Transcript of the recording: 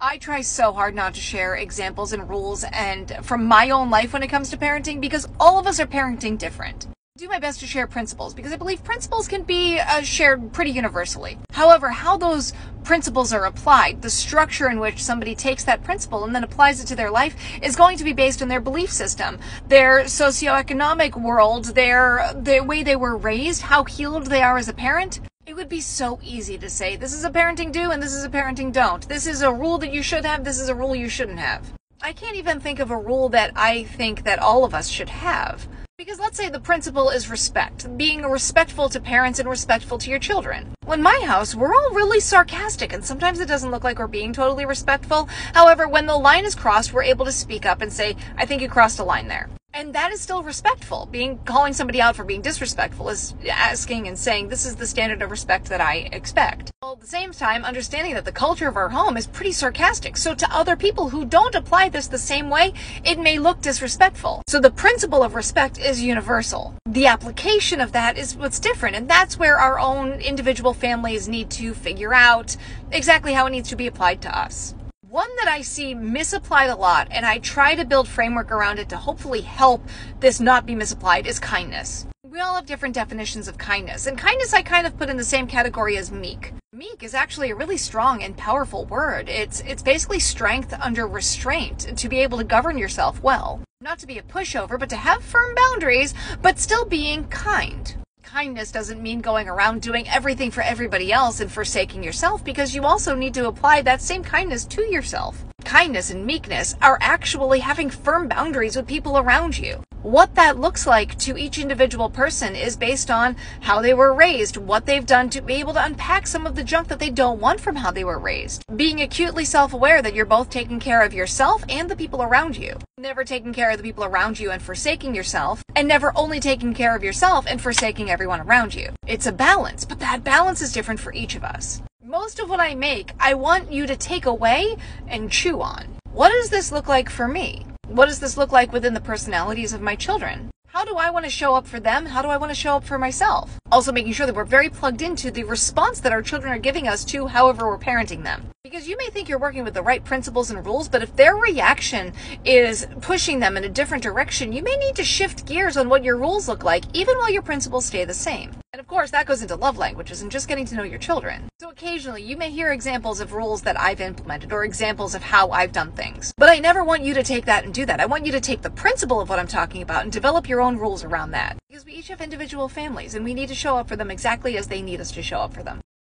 I try so hard not to share examples and rules and from my own life when it comes to parenting because all of us are parenting different. I do my best to share principles because I believe principles can be shared pretty universally. However, how those principles are applied, the structure in which somebody takes that principle and then applies it to their life is going to be based on their belief system, their socioeconomic world, the way they were raised, how healed they are as a parent. It would be so easy to say, this is a parenting do and this is a parenting don't. This is a rule that you should have, this is a rule you shouldn't have. I can't even think of a rule that I think that all of us should have. Because let's say the principle is respect, being respectful to parents and respectful to your children. Well, in my house, we're all really sarcastic, and sometimes it doesn't look like we're being totally respectful. However, when the line is crossed, we're able to speak up and say, I think you crossed a line there. And that is still respectful. Calling somebody out for being disrespectful is asking and saying, this is the standard of respect that I expect. While at the same time, understanding that the culture of our home is pretty sarcastic. So to other people who don't apply this the same way, it may look disrespectful. So the principle of respect is universal. The application of that is what's different. And that's where our own individual families need to figure out exactly how it needs to be applied to us. One that I see misapplied a lot, and I try to build framework around it to hopefully help this not be misapplied, is kindness. We all have different definitions of kindness, and kindness I kind of put in the same category as meek. Meek is actually a really strong and powerful word. It's basically strength under restraint, to be able to govern yourself well. Not to be a pushover, but to have firm boundaries, but still being kind. Kindness doesn't mean going around doing everything for everybody else and forsaking yourself, because you also need to apply that same kindness to yourself. Kindness and meekness are actually having firm boundaries with people around you. What that looks like to each individual person is based on how they were raised, what they've done to be able to unpack some of the junk that they don't want from how they were raised. Being acutely self-aware that you're both taking care of yourself and the people around you. Never taking care of the people around you and forsaking yourself, and never only taking care of yourself and forsaking everyone around you. It's a balance, but that balance is different for each of us. Most of what I make, I want you to take away and chew on. What does this look like for me? What does this look like within the personalities of my children? How do I want to show up for them? How do I want to show up for myself? Also making sure that we're very plugged into the response that our children are giving us to however we're parenting them. Because you may think you're working with the right principles and rules, but if their reaction is pushing them in a different direction, you may need to shift gears on what your rules look like, even while your principles stay the same. And of course, that goes into love languages and just getting to know your children. So occasionally, you may hear examples of rules that I've implemented or examples of how I've done things. But I never want you to take that and do that. I want you to take the principle of what I'm talking about and develop your own rules around that. Because we each have individual families and we need to show up for them exactly as they need us to show up for them.